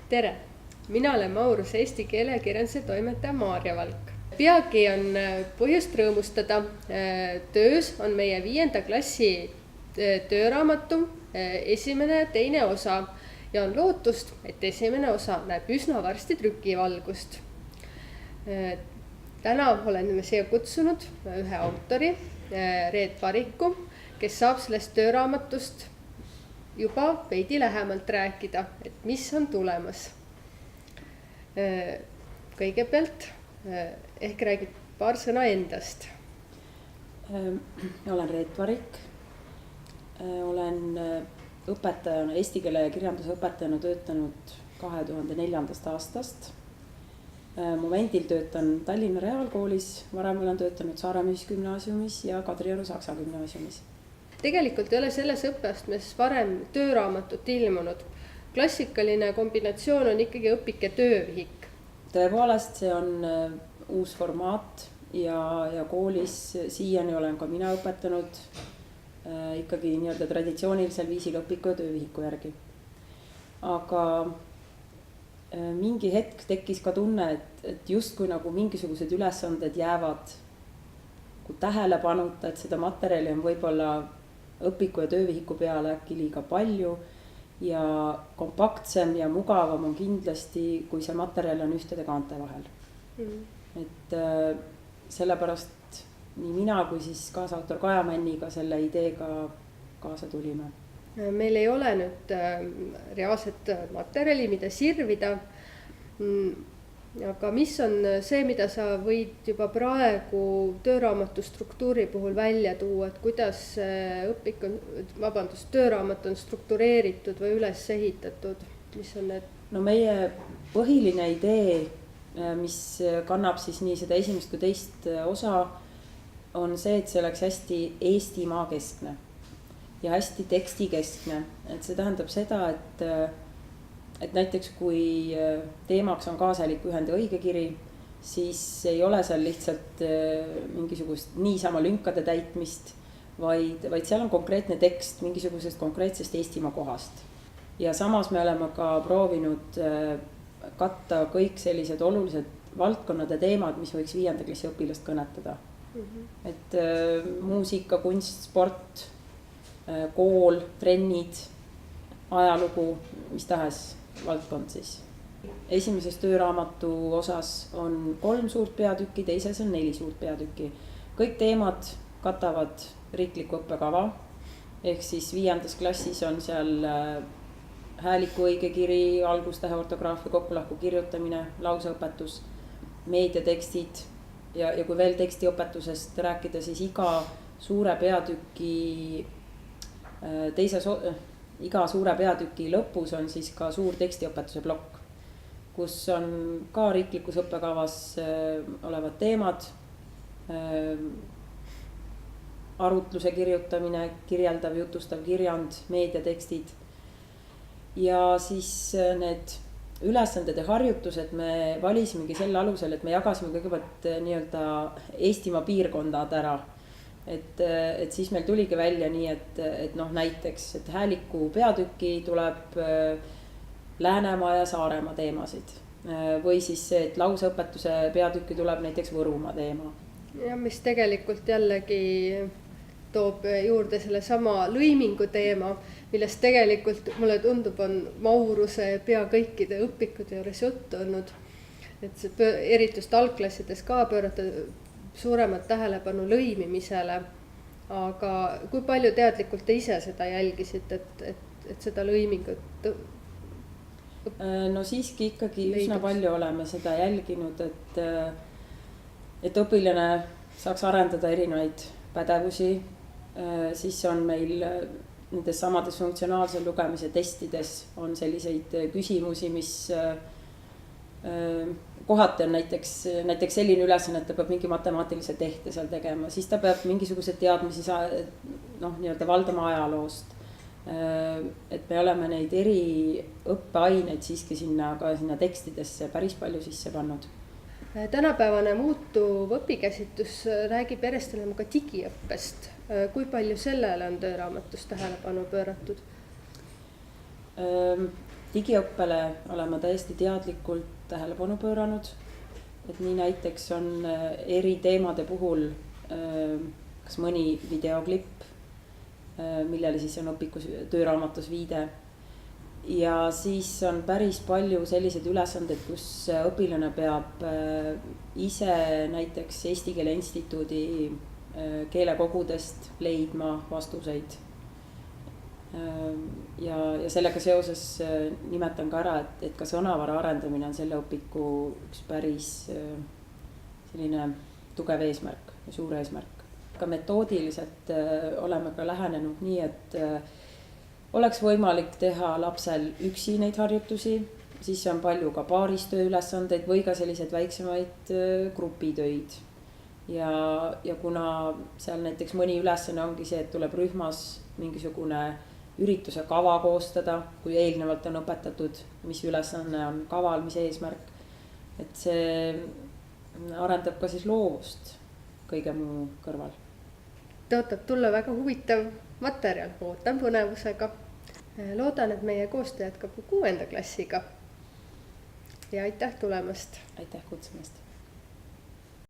Tere! Mina olen Maurus Eesti keele ja kirjanduse toimetaja Maarja Valk. Peagi on põhjust rõõmustada. Töös on meie 5. klassi tööraamatu esimene ja teine osa ja on lootust, et esimene osa näeb üsna varsti trükivalgust. Täna oleme siia kutsunud ühe autori, Reet Variku, kes saab sellest tööraamatust juba veidi lähemalt rääkida, et mis on tulemas. Kõigepealt ehk räägib paar sõna endast. Olen Reet Varik. Olen õpetajana, eesti keele ja kirjanduse õpetajana töötanud 2004. aastast. Momendil töötan Tallinna Reaalkoolis, varem olen töötanud Saaremaa Gümnaasiumis ja Kadrioru Saksa Gümnaasiumis. Tegelikult ei ole selles õppeastmes varem tööraamatut ilmunud. Klassikaline kombinatsioon on ikkagi õpike töövihik. Tõepoolest, see on uus formaat ja koolis siiani olen ka mina õpetanud ikkagi nii-öelda traditsioonilisel viisil õpiku ja töövihiku järgi. Aga mingi hetk tekkis ka tunne, et justkui nagu mingisugused ülesanded jäävad tähelepanuta, et seda materjali on võib-olla õpiku ja töövihiku peale äkki liiga palju ja kompaktsem ja mugavam on kindlasti, kui see materjal on ühtede kaante vahel. Et sellepärast nii mina kui siis kaasautor Kaja Männiga selle ideega kaasa tulime. Meil ei ole nüüd reaalset materjali, mida sirvida, aga mis on see, mida sa võid juba praegu tööraamatu struktuuri puhul välja tuua, et kuidas tööraamat on struktureeritud või üles ehitatud, mis on need? No meie põhiline idee, mis kannab siis nii seda esimest kui teist osa, on see, et see oleks hästi Eestimaa keskne ja hästi tekstikeskne. Et see tähendab seda, et näiteks kui teemaks on kaasaliku ühende õigekiri, siis ei ole seal lihtsalt mingisugust niisama lünkade täitmist, vaid seal on konkreetne tekst mingisugusest konkreetsest Eestimaa kohast. Ja samas me oleme ka proovinud katta kõik sellised olulised valdkonnad ja teemad, mis võiks 5. klassi õpilast kõnetada. Et muusika, kunst, sport, kool, trennid, ajalugu, mis tahes valdkond siis. Esimeses tööraamatu osas on 3 suurt peatükki, teises on 4 suurt peatükki. Kõik teemad katavad riikliku õppekava, ehk siis 5. klassis on seal hääliku õigekiri, algustähe ortograafia, kokkulahku kirjutamine, lauseõpetus, meediatekstid ja kui veel tekstiõpetusest rääkida, siis iga suure peatüki lõpus on siis ka suur tekstiõpetuse plokk, kus on ka riiklikus õppekavas olevad teemad, arutluse kirjutamine, kirjeldav, jutustav kirjand, meediatekstid ja siis need ülesanded ja harjutused me valisimegi selle alusel, et me jagasime kõigepealt nii-öelda Eestimaa piirkondad ära. Et siis meil tuligi välja nii, et näiteks, et hääliku peatüki tuleb Läänemaa ja Saaremaa teemasid. Või siis see, et lauseõpetuse peatüki tuleb näiteks Võrumaa teema. Ja mis tegelikult jällegi toob juurde selle sama lõimingu teema, millest tegelikult mulle tundub on Mauruse pea kõikide õpikute juures juttu olnud. Et see eritust algklassides ka pöörata suuremat tähelepanu lõimimisele, aga kui palju teadlikult te ise seda jälgisite, et seda lõimingut? No siiski ikkagi üsna palju oleme seda jälginud, et õpilane saaks arendada erinevaid pädevusi, siis on meil nendes samades funktsionaalse lugemise testides on selliseid küsimusi, mis kohati on näiteks selline ülesanne, et ta peab mingi matemaatilise tehte seal tegema, siis ta peab mingisugused teadmisi nii-öelda valdama ajaloost. Et me oleme neid eri õppeaineid siiski sinna tekstidesse päris palju sisse pannud. Tänapäevane muutuv õpikäsitlus räägib järjest enam ka digiõppest. Kui palju sellele on tööraamatus tähelepanu pööratud? digiõppele olen ma täiesti teadlikult tähelepanu pööranud, et nii näiteks on eri teemade puhul kas mõni videoklipp, millele siis on õpikus tööraamatus viide. Ja siis on päris palju selliseid ülesanded, kus õpilane peab ise näiteks Eesti Keele Instituudi keelekogudest leidma vastuseid. Ja sellega seoses nimetan ka ära, et ka sõnavara arendamine on selle õpiku üks päris selline tugev eesmärk ja suur eesmärk. Ka metoodiliselt oleme ka lähenenud nii, et oleks võimalik teha lapsel üksi neid harjutusi, siis on palju ka paaristöö ülesandeid või ka selliseid väiksemaid grupitöid. Ja kuna seal näiteks mõni ülesanne ongi see, et tuleb rühmas mingisugune ürituse kava koostada, kui eelnevalt on õpetatud, mis ülesanne on kaval, mis eesmärk, et see arendab ka siis loovust kõige muu kõrval. Tõotab tulla väga huvitav materjal, ootan põnevusega. Loodan, et meie koostöö jätkab 6. klassiga. Ja aitäh tulemast. Aitäh kutsumast.